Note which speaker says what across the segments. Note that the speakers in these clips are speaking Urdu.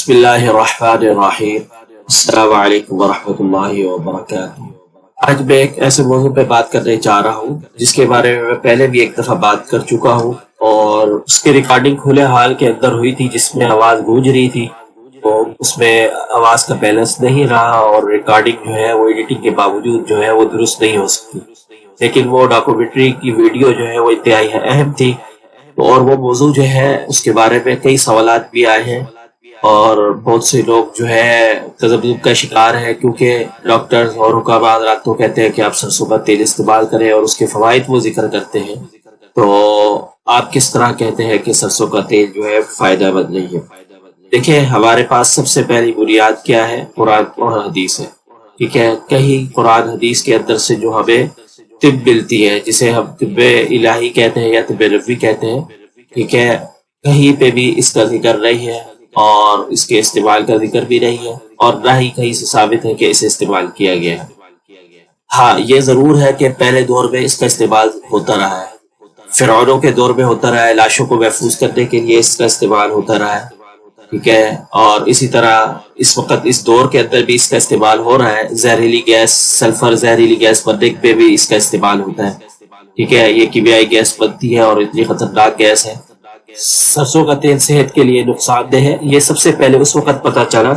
Speaker 1: بسم اللہ الرحمن الرحیم۔ السلام علیکم ورحمۃ اللہ وبرکاتہ۔ آج میں ایک ایسے موضوع پہ بات کرنے چاہ رہا ہوں جس کے بارے میں پہلے بھی ایک دفعہ بات کر چکا ہوں، اور اس کی ریکارڈنگ کھلے حال کے اندر ہوئی تھی جس میں آواز گونج رہی تھی، تو اس میں آواز کا بیلنس نہیں رہا اور ریکارڈنگ جو ہے وہ ایڈیٹنگ کے باوجود جو ہے وہ درست نہیں ہو سکتی، لیکن وہ ڈاکومنٹری کی ویڈیو جو ہے وہ انتہائی اہم تھی، اور وہ موضوع جو ہے اس کے بارے میں کئی سوالات بھی آئے ہیں، اور بہت سے لوگ جو ہے تذبذب کا شکار ہے، کیونکہ ڈاکٹرز اور حکام حضرات تو کہتے ہیں کہ آپ سرسوں کا تیل استعمال کریں اور اس کے فوائد وہ ذکر کرتے ہیں، تو آپ کس طرح کہتے ہیں کہ سرسوں کا تیل جو ہے فائدہ مند نہیں ہے؟ دیکھیں، ہمارے پاس سب سے پہلی بنیاد کیا ہے؟ قرآن اور حدیث ہے، ٹھیک ہے؟ کہیں قرآن حدیث کے اندر سے جو ہمیں طب ملتی ہے، جسے ہم طب الہی کہتے ہیں یا طب نبوی کہتے ہیں، ٹھیک ہے، کہیں پہ بھی اس کا ذکر نہیں ہے اور اس کے استعمال کا ذکر بھی نہیں ہے، اور نہ ہی کہیں سے ثابت ہے کہ اسے استعمال کیا گیا ہے۔ ہاں، یہ ضرور ہے کہ پہلے دور میں اس کا استعمال ہوتا رہا ہے، فرعونوں کے دور میں ہوتا رہا ہے، لاشوں کو محفوظ کرنے کے لیے اس کا استعمال ہوتا رہا ہے، ٹھیک ہے، اور اسی طرح اس وقت اس دور کے اندر بھی اس کا استعمال ہو رہا ہے۔ زہریلی گیس، سلفر زہریلی گیس بننے پہ بھی اس کا استعمال ہوتا ہے، ٹھیک ہے، یہ کیمیائی گیس بنتی ہے اور اتنی خطرناک گیس ہے۔ سرسوں کا تیل صحت کے لیے نقصان دہ ہے، یہ سب سے پہلے اس وقت پتہ چلا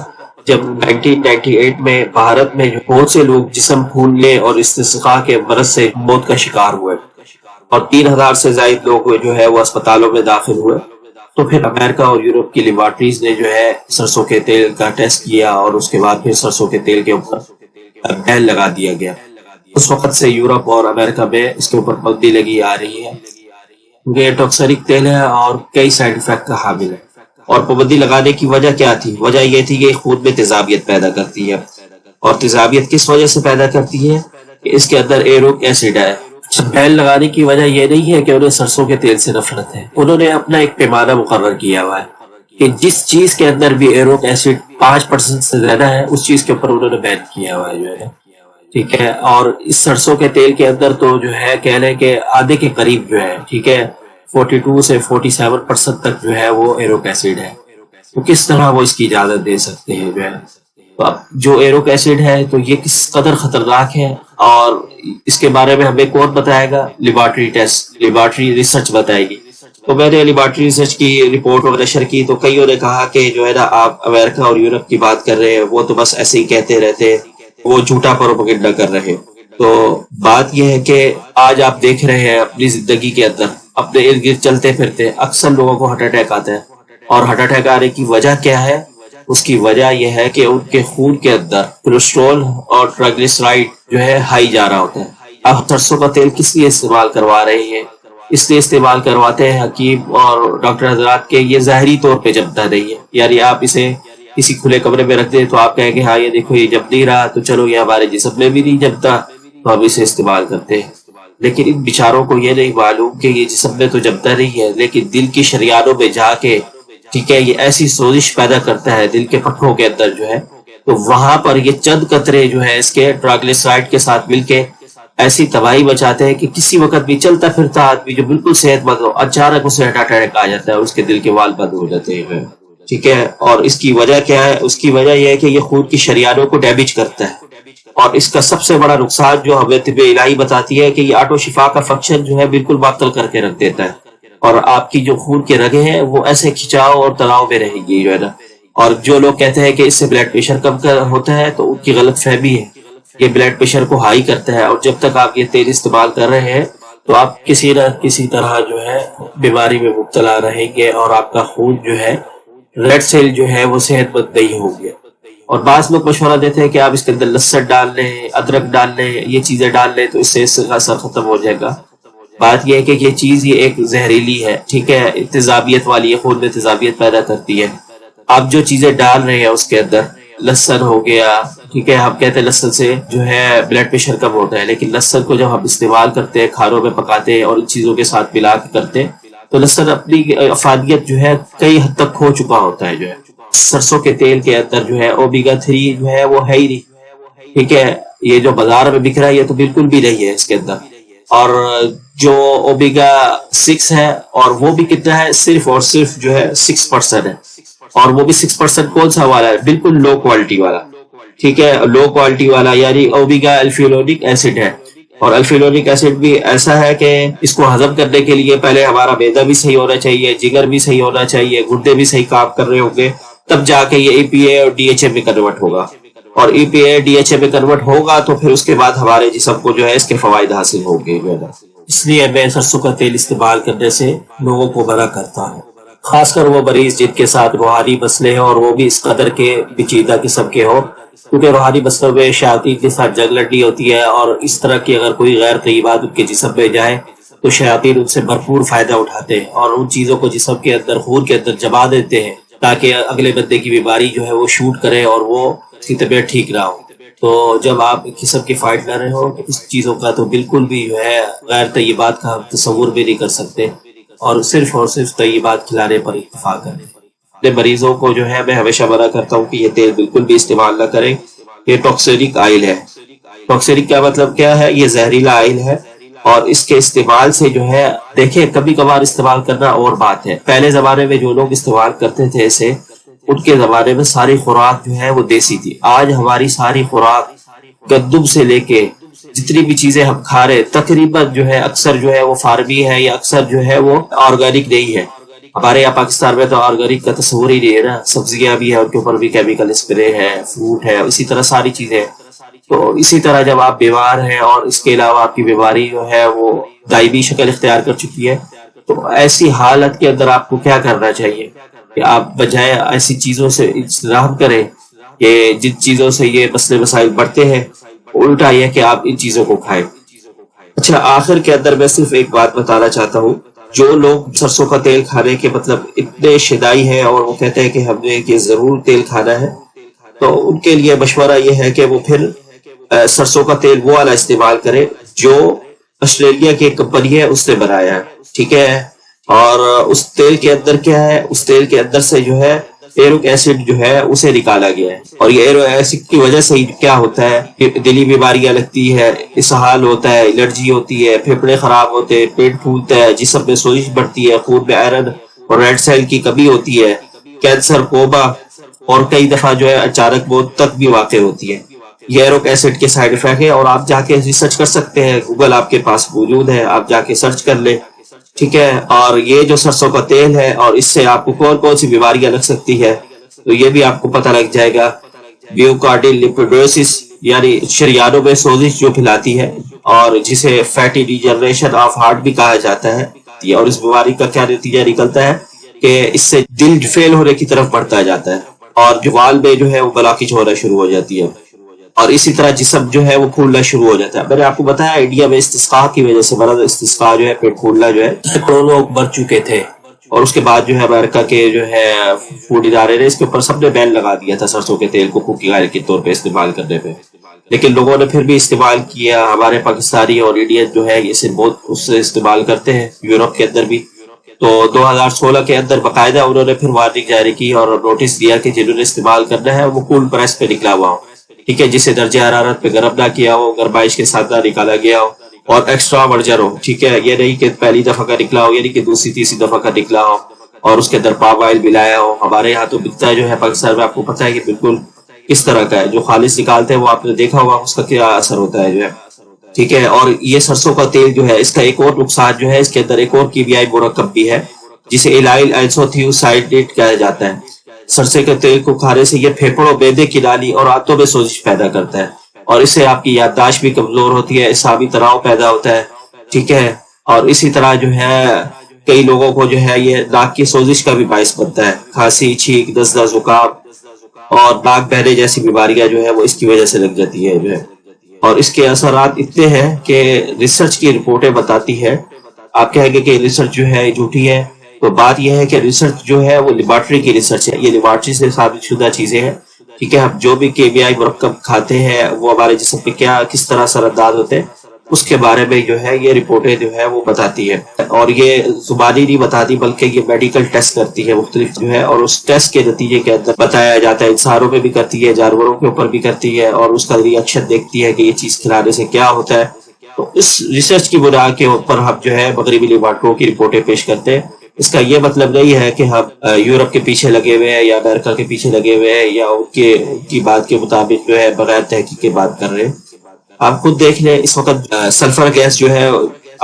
Speaker 1: جب 1998 میں بھارت میں بہت سے لوگ جسم پھولنے اور استسقاء کے مرض سے موت کا شکار ہوئے، اور 3000 سے زائد لوگ جو ہے وہ اسپتالوں میں داخل ہوئے۔ تو پھر امریکہ اور یورپ کی لیبارٹریز نے جو ہے سرسوں کے تیل کا ٹیسٹ کیا، اور اس کے بعد پھر سرسوں کے تیل کے اوپر بین لگا دیا گیا۔ اس وقت سے یورپ اور امریکہ میں اس کے اوپر پابندی لگی آ رہی ہے، یہ ٹاکسیک تیل ہے اور کئی سائیڈ افیکٹ کا حامل ہے۔ اور پابندی لگانے کی وجہ کیا تھی؟ وجہ یہ تھی کہ خون میں تیزابیت پیدا کرتی ہے، اور تیزابیت کس وجہ سے پیدا کرتی ہے؟ کہ اس کے اندر ایروک ایسڈ ہے۔ بیل لگانے کی وجہ یہ نہیں ہے کہ انہیں سرسوں کے تیل سے نفرت ہے، انہوں نے اپنا ایک پیمانہ مقرر کیا ہوا ہے کہ جس چیز کے اندر بھی ایروک ایسڈ 5% سے زیادہ ہے اس چیز کے اوپر انہوں نے بین کیا ہوا ہے جو ہے، ٹھیک ہے۔ اور اس سرسوں کے تیل کے اندر تو جو ہے کہہ لیں کہ آدھے کے قریب جو ہے، ٹھیک ہے، 42 سے 47% تک جو ہے وہ ایروک ایسڈ ہے، تو کس طرح وہ اس کی اجازت دے سکتے ہیں جو ہے؟ تو اب جو ایروک ایسڈ ہے تو یہ کس قدر خطرناک ہے، اور اس کے بارے میں ہمیں کون بتائے گا؟ لیبارٹری ٹیسٹ، لیبارٹری ریسرچ بتائے گی۔ تو میں نے لیبارٹری ریسرچ کی رپورٹ وغیرہ نشر کی، تو کئیوں نے کہا کہ جو ہے نا آپ امریکہ اور یورپ کی بات کر رہے ہیں، وہ تو بس ایسے ہی کہتے رہتے، وہ جھوٹا پروپیگنڈا کر رہے ہیں۔ تو بات یہ ہے کہ آج آپ دیکھ رہے ہیں اپنی زندگی کے اندر اپنے ارد گرد چلتے پھرتے اکثر لوگوں کو ہارٹ اٹیک آتا ہے، اور ہارٹ اٹیک آنے کی وجہ کیا ہے؟ اس کی وجہ یہ ہے کہ ان کے خون کے اندر کولیسٹرول اور ٹرائیگلیسرائڈ جو ہے ہائی جا رہا ہوتا ہے۔ اب سرسوں کا تیل کس لیے استعمال کروا رہے ہیں؟ اس لیے استعمال کرواتے ہیں حکیم اور ڈاکٹر حضرات کے یہ ظاہری طور پہ جمتا نہیں ہے، یعنی آپ اسے کسی کھلے کمرے میں رکھ دیں تو آپ کہیں کہ ہاں یہ دیکھو یہ جم نہیں رہا، تو چلو یہ ہمارے جسم میں بھی نہیں جمتا تو ہم اسے استعمال کرتے ہیں۔ لیکن ان بیچاروں کو یہ نہیں معلوم کہ یہ جسم میں تو جمتا نہیں ہے، لیکن دل کی شریانوں میں جا کے، ٹھیک ہے، یہ ایسی سوزش پیدا کرتا ہے دل کے پٹھوں کے اندر جو ہے، تو وہاں پر یہ چند قطرے جو ہے اس کے ٹرائیگلیسرائڈ کے ساتھ مل کے ایسی تباہی مچاتے ہیں کہ کسی وقت بھی چلتا پھرتا آدمی جو بالکل صحت مند ہو، اچانک اسے ہارٹ اٹیک آ جاتا ہے، اس کے دل کے وال بند ہو جاتے ہیں، ٹھیک ہے۔ اور اس کی وجہ کیا ہے؟ اس کی وجہ یہ ہے کہ یہ خون کی شریانوں کو ڈیمیج کرتا ہے، اور اس کا سب سے بڑا نقصان جو ہمیں طب الہی بتاتی ہے کہ یہ آٹو شفا کا فنکشن جو ہے بالکل معطل کر کے رکھ دیتا ہے، اور آپ کی جو خون کے رگیں ہیں وہ ایسے کھچاؤ اور تناؤ میں رہیں گی جو ہے نا۔ اور جو لوگ کہتے ہیں کہ اس سے بلڈ پریشر کم ہوتا ہے تو ان کی غلط فہمی ہے، یہ بلڈ پریشر کو ہائی کرتا ہے، اور جب تک آپ یہ تیل استعمال کر رہے ہیں تو آپ کسی نہ کسی طرح جو ہے بیماری میں مبتلا رہیں گے، اور آپ کا خون جو ہے ریڈ سیل جو ہے وہ صحت مند نہیں ہوں گے۔ اور بعض لوگ مشورہ دیتے ہیں کہ آپ اس کے اندر لہسن ڈال لیں، ادرک ڈال لیں، یہ چیزیں ڈال لیں تو اس کا اثر ختم ہو جائے گا۔ بات یہ ہے کہ یہ چیز یہ ایک زہریلی ہے، ٹھیک ہے، تیزابیت والی ہے، خون میں تیزابیت پیدا کرتی ہے۔ آپ جو چیزیں ڈال رہے ہیں اس کے اندر، لہسن ہو گیا، ٹھیک ہے، ہم کہتے ہیں لہسن سے جو ہے بلڈ پریشر کم ہوتا ہے، لیکن لہسن کو جب ہم استعمال کرتے ہیں، کھانوں میں پکاتے ہیں اور ان چیزوں کے ساتھ ملا کے کرتے ہیں، تو لہسن اپنی افادیت جو ہے کئی حد تک کھو چکا ہوتا ہے جو ہے۔ سرسوں کے تیل کے اندر جو ہے اومیگا 3 جو ہے وہ ہے ہی نہیں، ٹھیک ہے، یہ جو بازار میں بک رہا ہے یہ تو بالکل بھی نہیں ہے اس کے اندر۔ اور جو اومیگا 6 ہے، اور وہ بھی کتنا ہے؟ صرف اور صرف جو ہے 6% ہے، اور وہ بھی 6% کون سا والا ہے؟ بالکل لو کوالٹی والا، ٹھیک ہے، لو کوالٹی والا، یعنی اومیگا الفیولونک ایسڈ ہے۔ اور الفیولونک ایسڈ بھی ایسا ہے کہ اس کو ہضم کرنے کے لیے پہلے ہمارا معدہ بھی صحیح ہونا چاہیے، جگر بھی صحیح ہونا چاہیے، گردے بھی صحیح کام کر رہے ہوں گے، تب جا کے یہ ای پی اے اور ڈی ایچ اے میں کنورٹ ہوگا۔ اور ای پی اے ڈی ایچ اے میں کنورٹ ہوگا تو پھر اس کے بعد ہمارے جسم کو جو ہے اس کے فوائد حاصل ہوں گے۔ اس لیے میں سرسوں کا تیل استعمال کرنے سے لوگوں کو منع کرتا ہوں، خاص کر وہ مریض جن کے ساتھ روحانی مسئلے ہیں اور وہ بھی اس قدر کے پیچیدہ قسم کے ہوں، کیونکہ روحانی مسئلوں میں شیاطین کے ساتھ جنگ لڑنی ہوتی ہے، اور اس طرح کی اگر کوئی غیر طیبات ان کے جسم میں جائے تو شیاطین ان سے بھرپور فائدہ اٹھاتے ہیں اور ان چیزوں کو جسم کے اندر، خون کے اندر جما دیتے ہیں تاکہ اگلے بندے کی بیماری جو ہے وہ شوٹ کرے اور وہ اس کی طبیعت ٹھیک نہ ہو۔ تو جب آپ قسم کی فائٹ کر رہے ہو اس چیزوں کا تو بالکل بھی جو ہے غیر طیبات کا تصور بھی نہیں کر سکتے، اور صرف طیبات کھلانے پر اکتفا کریں۔ اپنے مریضوں کو جو ہے میں ہمیشہ منع کرتا ہوں کہ یہ تیل بالکل بھی استعمال نہ کریں، یہ ٹاکسینک آئل ہے۔ ٹاکسینک کا مطلب کیا ہے؟ یہ زہریلا آئل ہے، اور اس کے استعمال سے جو ہے دیکھیں کبھی کبھار استعمال کرنا اور بات ہے۔ پہلے زمانے میں جو لوگ استعمال کرتے تھے اسے، ان کے زمانے میں ساری خوراک جو ہے وہ دیسی تھی۔ آج ہماری ساری خوراک گندم سے لے کے جتنی بھی چیزیں ہم کھا رہے تقریباً جو ہے اکثر جو ہے وہ فارمی ہے، یا اکثر جو ہے وہ آرگینک نہیں ہے۔ ہمارے یہاں پاکستان میں تو آرگینک کا تصور ہی نہیں ہے نا، سبزیاں بھی ہیں ان کے اوپر بھی کیمیکل اسپرے ہے، فروٹ ہے، اسی طرح ساری چیزیں۔ تو اسی طرح جب آپ بیمار ہیں اور اس کے علاوہ آپ کی بیماری جو ہے وہ دائمی شکل اختیار کر چکی ہے، تو ایسی حالت کے اندر آپ کو کیا کرنا چاہیے کہ آپ بجائے ایسی چیزوں سے اجتناب کریں کہ جن چیزوں سے یہ مسئلے مسائل بڑھتے ہیں، الٹا یہ کہ آپ ان چیزوں کو کھائیں۔ اچھا، آخر کے اندر میں صرف ایک بات بتانا چاہتا ہوں، جو لوگ سرسوں کا تیل کھانے کے مطلب اتنے شدائی ہیں اور وہ کہتے ہیں کہ ہم نے یہ ضرور تیل کھانا ہے، تو ان کے لیے مشورہ یہ ہے کہ وہ پھر سرسوں کا تیل وہ والا استعمال کرے جو آسٹریلیا کی کمپنی ہے اس نے بنایا ہے، ٹھیک ہے۔ اور اس تیل کے اندر کیا ہے؟ اس تیل کے اندر سے جو ہے ایرک ایسڈ جو ہے اسے نکالا گیا ہے، اور یہ ایرک ایسڈ کی وجہ سے کیا ہوتا ہے کہ دلی بیماریاں لگتی ہے، اسہال ہوتا ہے، الرجی ہوتی ہے، پھیپھڑے خراب ہوتے ہیں، پیٹ پھولتا ہے، جسم میں سوزش بڑھتی ہے، خون میں آئرن اور ریڈ سیل کی کمی ہوتی ہے، کینسر، کوما، اور کئی دفعہ جو ہے اچانک موت تک بھی واقع ہوتی ہے۔ یہ ایرک ایسڈ کے سائیڈ افیکٹ ہے، اور آپ جا کے ریسرچ کر سکتے ہیں، گوگل آپ کے پاس موجود ہے، آپ جا کے سرچ کر لیں، ٹھیک ہے۔ اور یہ جو سرسوں کا تیل ہے اور اس سے آپ کو کون کون سی بیماریاں لگ سکتی ہے تو یہ بھی آپ کو پتہ لگ جائے گا۔ میوکارڈیل لیپیڈوسس یعنی شریانوں میں سوزش جو پھیلاتی ہے، اور جسے فیٹی ڈیجنریشن آف ہارٹ بھی کہا جاتا ہے، اور اس بیماری کا کیا نتیجہ نکلتا ہے کہ اس سے دل فیل ہونے کی طرف بڑھتا جاتا ہے، اور جوال میں جو ہے وہ بلاکج ہونا شروع ہو جاتی ہے، اور اسی طرح جسم جو ہے وہ پھولنا شروع ہو جاتا ہے۔ میں نے آپ کو بتایا انڈیا میں استسقاء کی وجہ سے، مرض استسقاء جو ہے، پیٹ پھولنا جو ہے، سینکڑوں لوگ مر چکے تھے، اور اس کے بعد جو ہے امریکہ کے جو ہے فوڈ ادارے نے اس کے اوپر سب نے بین لگا دیا تھا سرسوں کے تیل کو کوکنگ آئل کے طور پہ استعمال کرنے پہ، لیکن لوگوں نے پھر بھی استعمال کیا۔ ہمارے پاکستانی اور انڈین جو ہے اسے بہت اس سے استعمال کرتے ہیں، یورپ کے اندر بھی۔ تو 2016 کے اندر باقاعدہ انہوں نے پھر وارننگ جاری کی اور نوٹس دیا کہ جنہوں نے استعمال کرنا ہے وہ کول پریس پہ نکلا ہوا ہو، ٹھیک ہے، جسے درجہ حرارت پہ گرم نہ کیا ہو، گرمائش کے ساتھ نہ نکالا گیا ہو، اور ایکسٹرا ورجن ہو، ٹھیک ہے۔ یہ نہیں کہ پہلی دفعہ کا نکلا ہو، یعنی کہ دوسری تیسری دفعہ کا نکلا ہو، اور اس کے اندر پام آئل ملایا ہو۔ ہمارے یہاں تو بکتا ہے جو ہے پاکستان میں، آپ کو پتہ ہے کہ بالکل کس طرح کا ہے، جو خالص نکالتے ہیں وہ آپ نے دیکھا ہوگا اس کا کیا اثر ہوتا ہے جو ہے، ٹھیک ہے۔ اور یہ سرسوں کا تیل جو ہے، اس کا ایک اور نقصان جو ہے، اس کے اندر ایک اور کیمیائی مرکب بھی ہے جسے الائل ایسوتھیوسائڈیٹ کہا جاتا ہے۔ سرسے کے تیل کو کھانے سے یہ پھیپھڑوں، معدے کی نالی اور آنتوں میں سوزش پیدا کرتا ہے، اور اس سے آپ کی یادداشت بھی کمزور ہوتی ہے، اعصابی تناؤ پیدا ہوتا ہے، ٹھیک ہے۔ اور اسی طرح جو ہے کئی لوگوں کو جو ہے یہ ناک کی سوزش کا بھی باعث بنتا ہے، کھانسی، چھینک، نزلہ، زکام اور ناک بہنے جیسی بیماریاں جو ہے وہ اس کی وجہ سے لگ جاتی ہے جو ہے۔ اور اس کے اثرات اتنے ہیں کہ ریسرچ کی رپورٹیں بتاتی ہے، آپ کہیں گے کہ ریسرچ جو ہے جھوٹی ہے، تو بات یہ ہے کہ ریسرچ جو ہے وہ لیبارٹری کی ریسرچ ہے، یہ لیبارٹری سے ثابت شدہ چیزیں ہیں، ٹھیک ہے۔ ہم جو بھی کیمیائی مرکب کھاتے ہیں وہ ہمارے جسم پہ کیا کس طرح اثر انداز ہوتے ہیں اس کے بارے میں جو ہے یہ رپورٹیں جو ہے وہ بتاتی ہے، اور یہ زبانی نہیں بتاتی بلکہ یہ میڈیکل ٹیسٹ کرتی ہے مختلف جو ہے، اور اس ٹیسٹ کے نتیجے کے اندر بتایا جاتا ہے، انسانوں میں بھی کرتی ہے، جانوروں کے اوپر بھی کرتی ہے، اور اس کا ری ایکشن دیکھتی ہے کہ یہ چیز کھلانے سے کیا ہوتا ہے۔ تو اس ریسرچ کی بنا کے اوپر ہم جو ہے مغربی لیبارٹریوں کی رپورٹیں پیش کرتے ہیں، اس کا یہ مطلب نہیں ہے کہ ہم یورپ کے پیچھے لگے ہوئے ہیں یا امریکہ کے پیچھے لگے ہوئے ہیں یا ان کی بات کے مطابق جو ہے بغیر تحقیق کے بات کر رہے ہیں۔ آپ خود دیکھ لیں اس وقت سلفر گیس جو ہے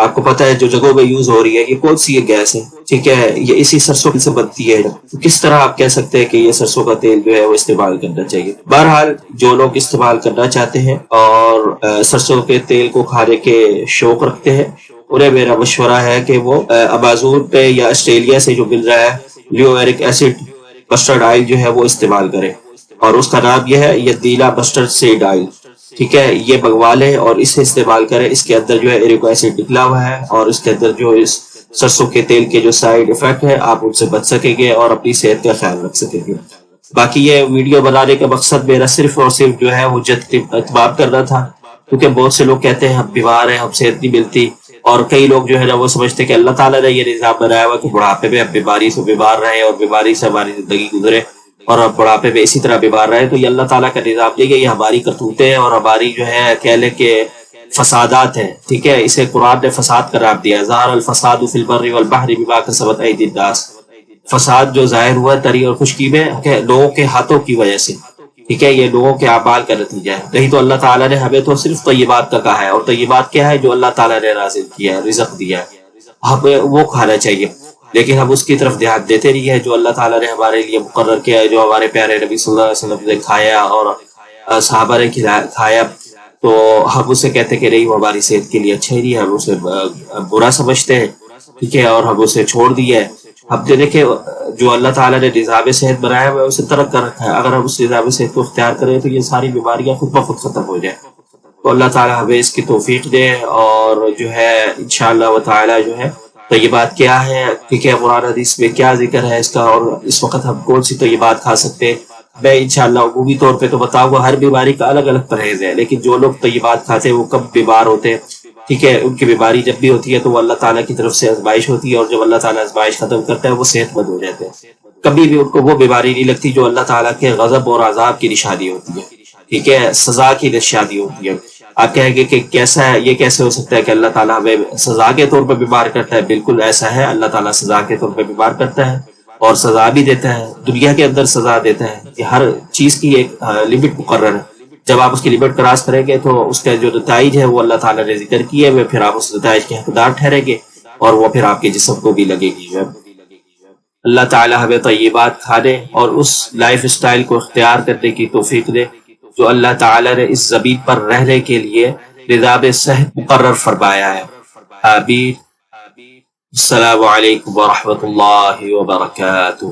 Speaker 1: آپ کو پتا ہے جو جگہوں میں یوز ہو رہی ہے، یہ کون سی یہ گیس ہے؟ ٹھیک ہے، یہ اسی سرسوں سے بنتی ہے۔ کس طرح آپ کہہ سکتے ہیں کہ یہ سرسوں کا تیل جو ہے وہ استعمال کرنا چاہیے؟ بہرحال جو لوگ استعمال کرنا چاہتے ہیں اور سرسوں کے تیل کو کھانے کے شوق رکھتے ہیں، انہیں میرا مشورہ ہے کہ وہ امازون پہ یا آسٹریلیا سے جو مل رہا ہے لیوریک ایسڈ مسٹرڈ آئل جو ہے وہ استعمال کریں، اور اس کا نام یہ ہے یدیلا مسٹرڈ سیڈ آئل۔ ٹھیک ہے، یہ منگوا لیں اور اسے استعمال کریں۔ اس کے اندر جو ہے ایریک ایسڈ نکلا ہوا ہے، اور اس کے اندر جو اس سرسوں کے تیل کے جو سائیڈ افیکٹ ہے آپ ان سے بچ سکیں گے اور اپنی صحت کا خیال رکھ سکیں گے۔ باقی یہ ویڈیو بنانے کا مقصد میرا صرف اور صرف جو ہے حجت اتمام کرنا تھا، کیونکہ بہت سے لوگ کہتے ہیں ہم بیمار ہیں، ہم صحت نہیں ملتی، اور کئی لوگ جو ہے نا وہ سمجھتے ہیں کہ اللہ تعالیٰ نے یہ نظام بنایا ہوا کہ بڑھاپے میں ہم بیماری سے بیمار رہے اور بیماری سے ہماری زندگی گزرے اور ہم بڑھاپے میں اسی طرح بیمار رہے۔ تو یہ اللہ تعالیٰ کا نظام نہیں ہے، یہ ہماری کرتوتیں ہیں اور ہماری جو ہے کہہ لیں کہ فسادات ہیں۔ ٹھیک ہے، اسے قرآن نے فساد قرار دیا، ظہر الفساد فی البر والبحر بما کسبت ایدی الناس۔ فساد جو ظاہر ہوا تری اور خشکی میں لوگوں کے ہاتھوں کی وجہ سے۔ ٹھیک ہے، یہ لوگوں کے اعمال کا نتیجہ ہے، نہیں تو اللہ تعالیٰ نے ہمیں تو صرف طیبات کا کہا ہے، اور طیبات کیا ہے؟ جو اللہ تعالیٰ نے نازل کیا ہے، رزق دیا ہے، ہمیں وہ کھانا چاہیے۔ لیکن ہم اس کی طرف دھیان دیتے نہیں ہے جو اللہ تعالیٰ نے ہمارے لیے مقرر کیا ہے، جو ہمارے پیارے نبی صلی اللہ علیہ وسلم نے کھایا اور صحابہ نے کھایا، تو ہم اسے کہتے کہ نہیں وہ ہماری صحت کے لیے اچھا ہی نہیں ہے، ہم اسے برا سمجھتے ہیں۔ ٹھیک ہے، اور ہم اسے چھوڑ دیا ہے۔ اب دیکھیں جو اللہ تعالیٰ نے نظام صحت بنایا ہے اسے ترک کر رکھا ہے، اگر ہم اس نظام صحت کو اختیار کریں تو یہ ساری بیماریاں خود بخود ختم ہو جائیں۔ تو اللہ تعالیٰ ہمیں اس کی توفیق دے، اور جو ہے انشاءاللہ تعالیٰ جو ہے طیبات کیا ہے، ٹھیک ہے، قرآن حدیث میں کیا ذکر ہے اس کا، اور اس وقت ہم کون سی طیبات کھا سکتے ہیں۔ میں انشاءاللہ عمومی طور پہ تو بتاؤں گا، ہر بیماری کا الگ الگ پرہیز ہے، لیکن جو لوگ طیبات کھاتے ہیں وہ کم بیمار ہوتے ہیں۔ ٹھیک ہے، ان کی بیماری جب بھی ہوتی ہے تو وہ اللہ تعالیٰ کی طرف سے آزمائش ہوتی ہے، اور جب اللہ تعالیٰ آزمائش ختم کرتا ہے وہ صحت مند ہو جاتے ہیں، کبھی بھی ان کو وہ بیماری نہیں لگتی جو اللہ تعالیٰ کے غضب اور عذاب کی نشانی ہوتی ہے۔ ٹھیک ہے، سزا کی نشانی ہوتی ہے۔ آپ کہیں گے کہ کیسا ہے یہ، کیسے ہو سکتا ہے کہ اللہ تعالیٰ ہمیں سزا کے طور پہ بیمار کرتا ہے؟ بالکل ایسا ہے، اللہ تعالیٰ سزا کے طور پہ بیمار کرتا ہے اور سزا بھی دیتا ہے، دنیا کے اندر سزا دیتا ہے کہ ہر چیز کی ایک لمٹ مقرر ہے۔ جب آپ اس کی لمٹ کراس کریں گے تو اس کا جو نتائج ہے وہ اللہ تعالیٰ نے ذکر کیے ہوئے، پھر آپ اس نتائج کے حقدار ٹھہریں گے اور وہ پھر آپ کے جسم کو بھی لگے گی۔ اللہ تعالیٰ ہمیں طیبات کھانے اور اس لائف اسٹائل کو اختیار کرنے کی توفیق دے جو اللہ تعالیٰ نے اس زمین پر رہنے کے لیے نظام صحت مقرر فرمایا ہے۔ آمین۔ السلام علیکم ورحمۃ اللہ وبرکاتہ۔